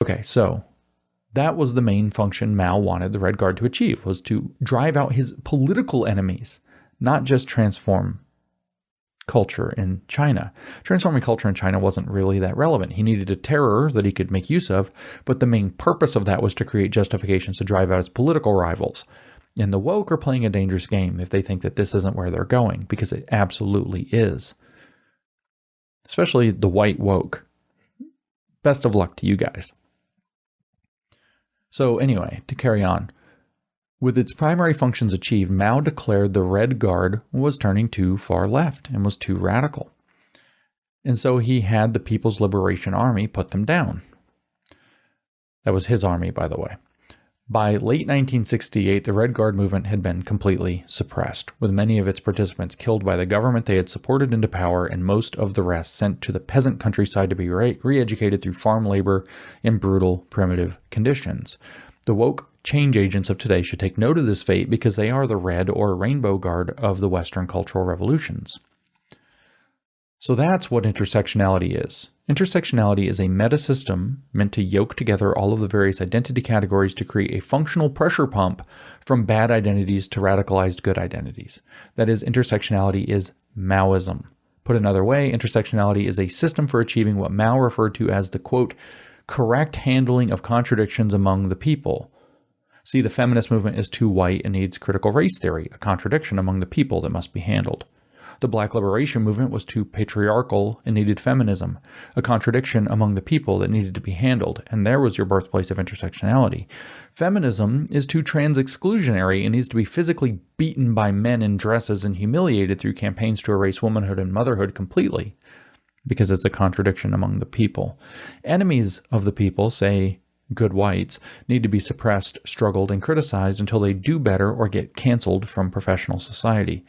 Okay, so that was the main function Mao wanted the Red Guard to achieve, was to drive out his political enemies, not just transform culture in China. Transforming culture in China wasn't really that relevant. He needed a terror that he could make use of, but the main purpose of that was to create justifications to drive out his political rivals. And the woke are playing a dangerous game if they think that this isn't where they're going, because it absolutely is. Especially the white woke. Best of luck to you guys. So anyway, to carry on. With its primary functions achieved, Mao declared the Red Guard was turning too far left and was too radical. And so he had the People's Liberation Army put them down. That was his army, by the way. By late 1968, the Red Guard movement had been completely suppressed, with many of its participants killed by the government they had supported into power and most of the rest sent to the peasant countryside to be re-educated through farm labor in brutal, primitive conditions. The woke change agents of today should take note of this fate because they are the Red or Rainbow Guard of the Western cultural revolutions. So that's what intersectionality is. Intersectionality is a meta-system meant to yoke together all of the various identity categories to create a functional pressure pump from bad identities to radicalized good identities. That is, intersectionality is Maoism. Put another way, intersectionality is a system for achieving what Mao referred to as the, quote, correct handling of contradictions among the people. See, the feminist movement is too white and needs critical race theory, a contradiction among the people that must be handled. The Black liberation movement was too patriarchal and needed feminism, a contradiction among the people that needed to be handled, and there was your birthplace of intersectionality. Feminism is too trans-exclusionary and needs to be physically beaten by men in dresses and humiliated through campaigns to erase womanhood and motherhood completely, because it's a contradiction among the people. Enemies of the people, say good whites, need to be suppressed, struggled, and criticized until they do better or get canceled from professional society.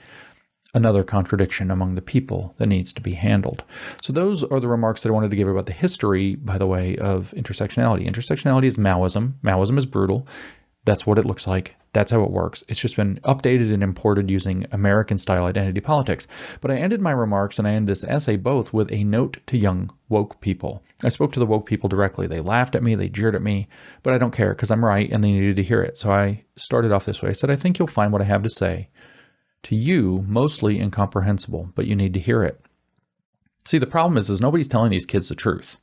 Another contradiction among the people that needs to be handled. So those are the remarks that I wanted to give about the history, by the way, of intersectionality. Intersectionality is Maoism. Maoism is brutal. That's what it looks like. That's how it works. It's just been updated and imported using American-style identity politics. But I ended my remarks and I ended this essay both with a note to young woke people. I spoke to the woke people directly. They laughed at me, they jeered at me, but I don't care because I'm right and they needed to hear it. So I started off this way. I said, I think you'll find what I have to say to you mostly incomprehensible, but you need to hear it. See, the problem is nobody's telling these kids the truth.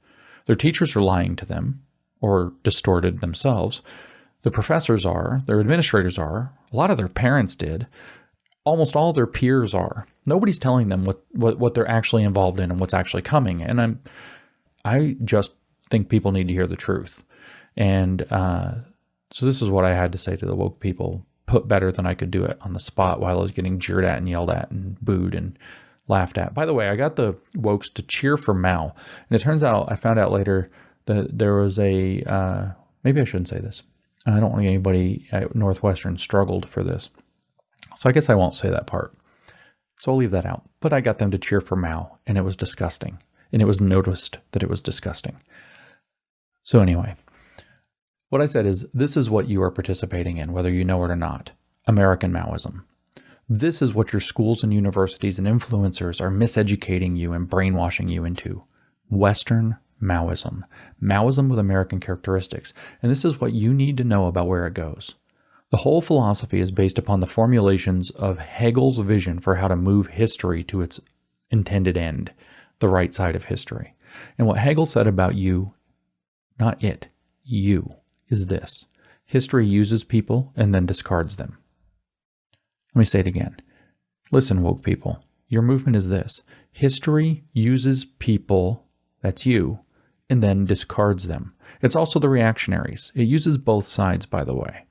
Their teachers are lying to them or distorted themselves. The professors are, their administrators are, a lot of their parents did, almost all their peers are. Nobody's telling them what they're actually involved in and what's actually coming. And I just think people need to hear the truth. And so this is what I had to say to the woke people, put better than I could do it on the spot while I was getting jeered at and yelled at and booed and laughed at. By the way, I got the wokes to cheer for Mao. And it turns out, I found out later that there was a, maybe I shouldn't say this. I don't want anybody at Northwestern struggled for this. So I guess I won't say that part. So I'll leave that out. But I got them to cheer for Mao, and it was disgusting. And it was noticed that it was disgusting. So anyway, what I said is, this is what you are participating in, whether you know it or not. American Maoism. This is what your schools and universities and influencers are miseducating you and brainwashing you into. Western Maoism. Maoism with American characteristics. And this is what you need to know about where it goes. The whole philosophy is based upon the formulations of Hegel's vision for how to move history to its intended end, the right side of history. And what Hegel said about you, not it, you, is this. History uses people and then discards them. Let me say it again. Listen, woke people, your movement is this. History uses people, that's you, and then discards them. It's also the reactionaries. It uses both sides, by the way.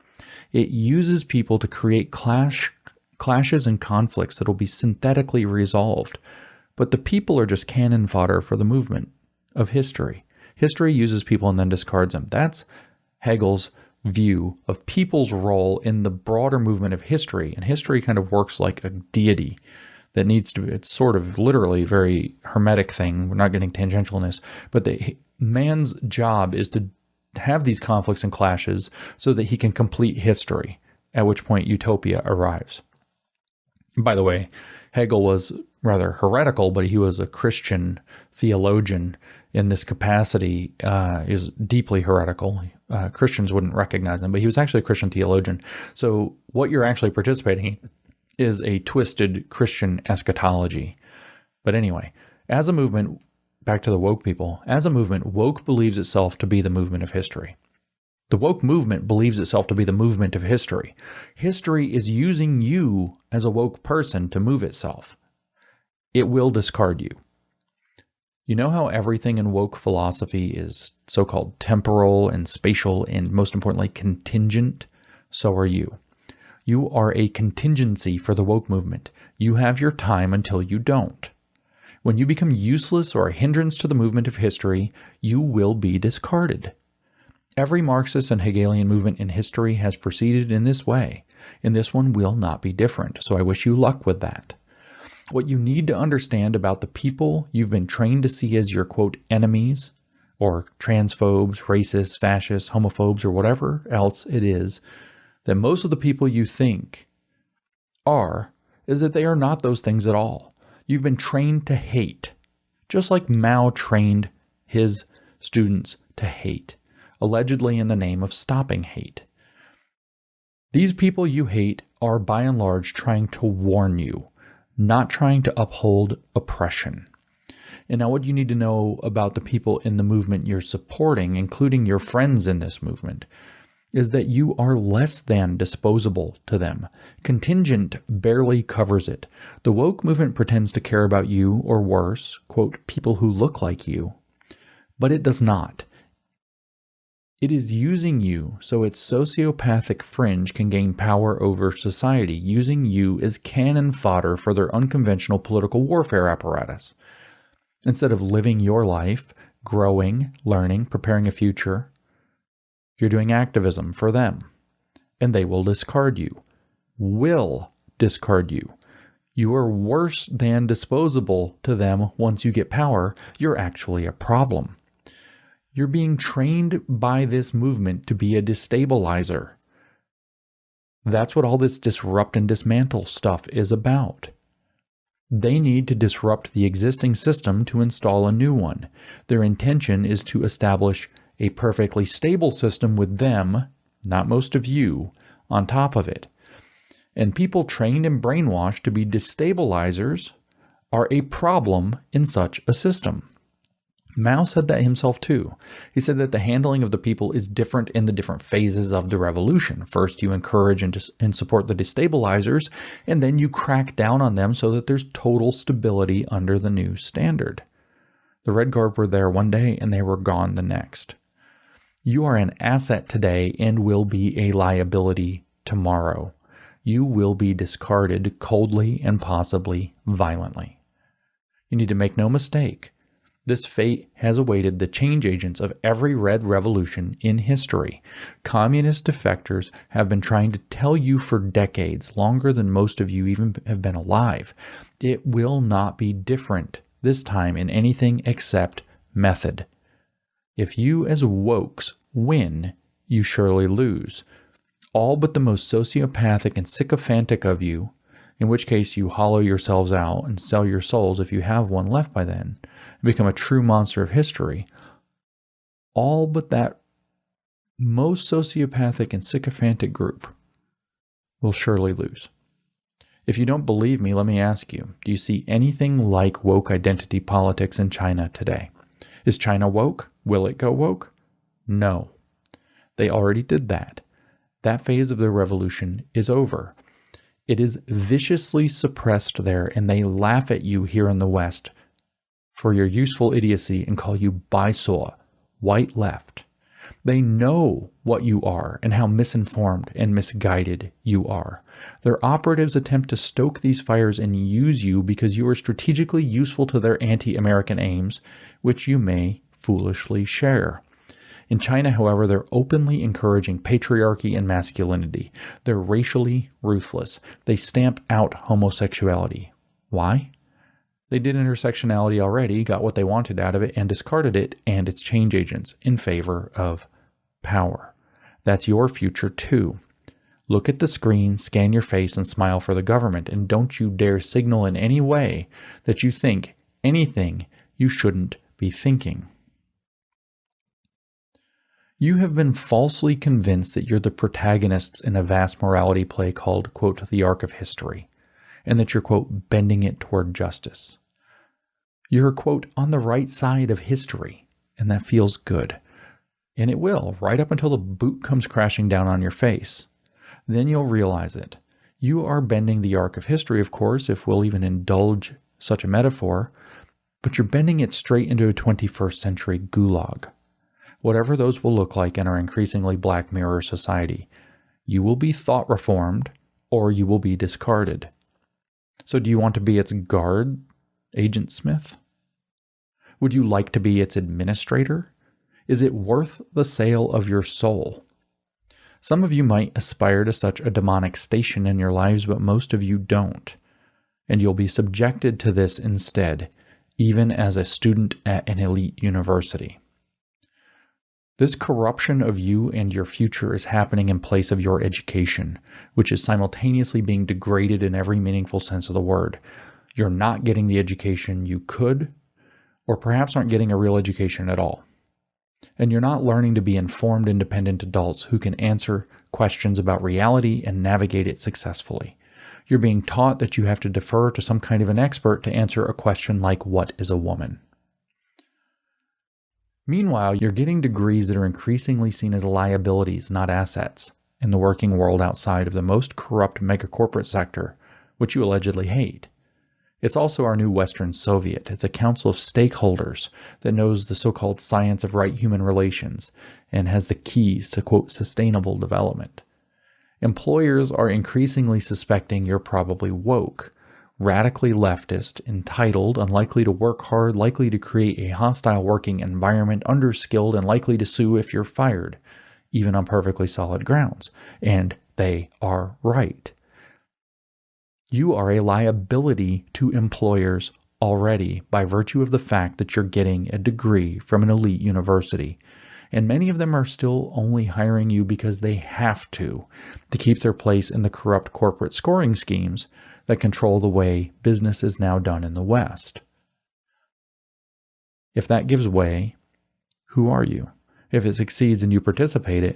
It uses people to create clashes and conflicts that will be synthetically resolved. But the people are just cannon fodder for the movement of history. History uses people and then discards them. That's Hegel's view of people's role in the broader movement of history. And history kind of works like a deity that needs to, it's sort of literally a very hermetic thing. We're not getting tangential in this, but the man's job is to have these conflicts and clashes so that he can complete history, at which point utopia arrives. By the way, Hegel was rather heretical, but he was a Christian theologian in this capacity is deeply heretical. Christians wouldn't recognize him, but he was actually a Christian theologian. So what you're actually participating in is a twisted Christian eschatology. But anyway, as a movement, back to the woke people, as a movement, woke believes itself to be the movement of history. The woke movement believes itself to be the movement of history. History is using you as a woke person to move itself. It will discard you. You know how everything in woke philosophy is so-called temporal and spatial and, most importantly, contingent? So are you. You are a contingency for the woke movement. You have your time until you don't. When you become useless or a hindrance to the movement of history, you will be discarded. Every Marxist and Hegelian movement in history has proceeded in this way, and this one will not be different, so I wish you luck with that. What you need to understand about the people you've been trained to see as your, quote, enemies, or transphobes, racists, fascists, homophobes, or whatever else it is, that most of the people you think are, is that they are not those things at all. You've been trained to hate, just like Mao trained his students to hate, allegedly in the name of stopping hate. These people you hate are by and large trying to warn you, not trying to uphold oppression. And now what you need to know about the people in the movement you're supporting, including your friends in this movement, is that you are less than disposable to them. Contingent barely covers it. The woke movement pretends to care about you, or worse, quote, people who look like you, but it does not. It is using you so its sociopathic fringe can gain power over society, using you as cannon fodder for their unconventional political warfare apparatus. Instead of living your life, growing, learning, preparing a future, you're doing activism for them, and they will discard you. Will discard you. You are worse than disposable to them once you get power. You're actually a problem. You're being trained by this movement to be a destabilizer. That's what all this disrupt and dismantle stuff is about. They need to disrupt the existing system to install a new one. Their intention is to establish a perfectly stable system with them, not most of you, on top of it. And people trained and brainwashed to be destabilizers are a problem in such a system. Mao said that himself too. He said that the handling of the people is different in the different phases of the revolution. First, you encourage and support the destabilizers, and then you crack down on them so that there's total stability under the new standard. The Red Guard were there one day, and they were gone the next. You are an asset today and will be a liability tomorrow. You will be discarded coldly and possibly violently. You need to make no mistake. This fate has awaited the change agents of every red revolution in history. Communist defectors have been trying to tell you for decades, longer than most of you even have been alive. It will not be different this time in anything except method. If you as wokes win, you surely lose. All but the most sociopathic and sycophantic of you, in which case you hollow yourselves out and sell your souls if you have one left by then, and become a true monster of history. All but that most sociopathic and sycophantic group will surely lose. If you don't believe me, let me ask you, do you see anything like woke identity politics in China today? Is China woke? Will it go woke? No. They already did that. That phase of their revolution is over. It is viciously suppressed there, and they laugh at you here in the West for your useful idiocy and call you Baisaw, white left. They know what you are and how misinformed and misguided you are. Their operatives attempt to stoke these fires and use you because you are strategically useful to their anti-American aims, which you may foolishly share. In China, however, they're openly encouraging patriarchy and masculinity. They're racially ruthless. They stamp out homosexuality. Why? They did intersectionality already, got what they wanted out of it, and discarded it and its change agents in favor of power. That's your future too. Look at the screen, scan your face, and smile for the government, and don't you dare signal in any way that you think anything you shouldn't be thinking. You have been falsely convinced that you're the protagonists in a vast morality play called, quote, the arc of history, and that you're, quote, bending it toward justice. You're, quote, on the right side of history, and that feels good. And it will, right up until the boot comes crashing down on your face. Then you'll realize it. You are bending the arc of history, of course, if we'll even indulge such a metaphor, but you're bending it straight into a 21st century gulag. Whatever those will look like in our increasingly Black Mirror society, you will be thought reformed or you will be discarded. So do you want to be its guard, Agent Smith? Would you like to be its administrator? Is it worth the sale of your soul? Some of you might aspire to such a demonic station in your lives, but most of you don't. And you'll be subjected to this instead, even as a student at an elite university. This corruption of you and your future is happening in place of your education, which is simultaneously being degraded in every meaningful sense of the word. You're not getting the education you could, or perhaps aren't getting a real education at all. And you're not learning to be informed, independent adults who can answer questions about reality and navigate it successfully. You're being taught that you have to defer to some kind of an expert to answer a question like, what is a woman? Meanwhile, you're getting degrees that are increasingly seen as liabilities, not assets, in the working world outside of the most corrupt megacorporate sector, which you allegedly hate. It's also our new Western Soviet. It's a council of stakeholders that knows the so-called science of right human relations and has the keys to, quote, sustainable development. Employers are increasingly suspecting you're probably woke, radically leftist, entitled, unlikely to work hard, likely to create a hostile working environment, underskilled, and likely to sue if you're fired, even on perfectly solid grounds. And they are right. You are a liability to employers already by virtue of the fact that you're getting a degree from an elite university. And many of them are still only hiring you because they have to keep their place in the corrupt corporate scoring schemes that control the way business is now done in the West. If that gives way, who are you? If it succeeds and you participate in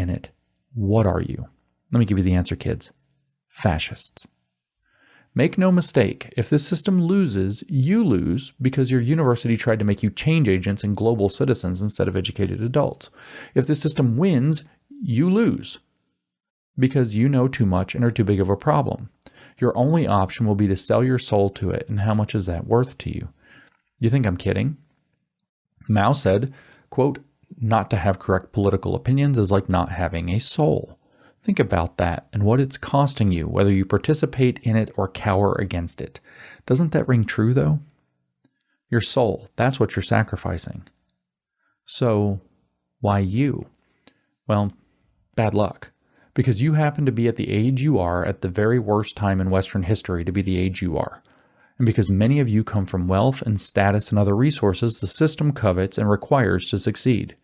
it, what are you? Let me give you the answer, kids. Fascists. Make no mistake, if this system loses, you lose because your university tried to make you change agents and global citizens instead of educated adults. If the system wins, you lose because you know too much and are too big of a problem. Your only option will be to sell your soul to it, and how much is that worth to you? You think I'm kidding? Mao said, quote, not to have correct political opinions is like not having a soul. Think about that and what it's costing you, whether you participate in it or cower against it. Doesn't that ring true, though? Your soul, that's what you're sacrificing. So, why you? Well, bad luck. Because you happen to be at the age you are at the very worst time in Western history to be the age you are. And because many of you come from wealth and status and other resources the system covets and requires to succeed.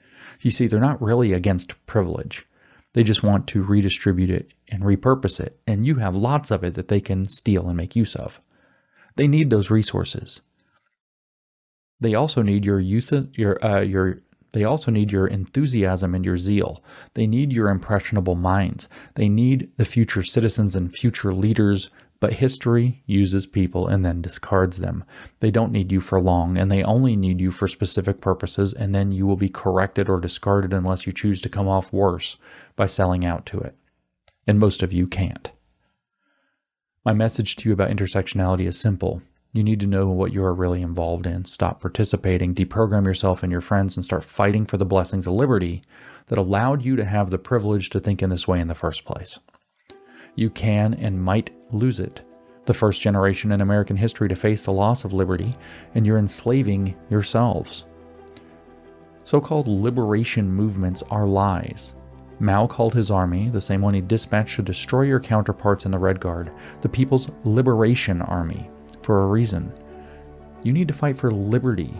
You see, they're not really against privilege. They just want to redistribute it and repurpose it, and you have lots of it that they can steal and make use of. They need those resources. They also need your They also need your enthusiasm and your zeal. They need your impressionable minds. They need the future citizens and future leaders, but history uses people and then discards them. They don't need you for long, and they only need you for specific purposes, and then you will be corrected or discarded unless you choose to come off worse by selling out to it. And most of you can't. My message to you about intersectionality is simple. You need to know what you are really involved in. Stop participating, deprogram yourself and your friends, and start fighting for the blessings of liberty that allowed you to have the privilege to think in this way in the first place. You can and might lose it. The first generation in American history to face the loss of liberty, and you're enslaving yourselves. So-called liberation movements are lies. Mao called his army, the same one he dispatched to destroy your counterparts in the Red Guard, the People's Liberation Army, for a reason. You need to fight for liberty.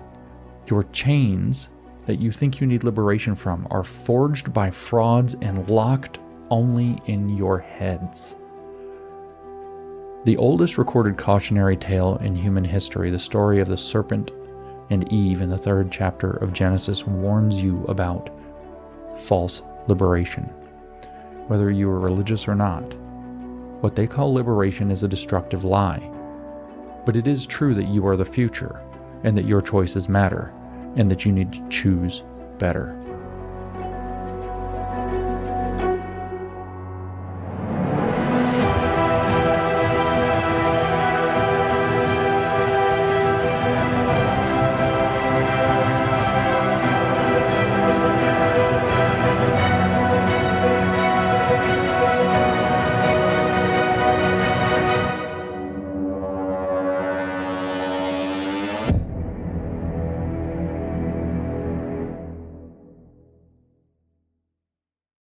Your chains that you think you need liberation from are forged by frauds and locked only in your heads. The oldest recorded cautionary tale in human history, the story of the serpent And Eve, in the 3rd chapter of Genesis, warns you about false liberation. Whether you are religious or not, what they call liberation is a destructive lie. But it is true that you are the future, and that your choices matter, and that you need to choose better.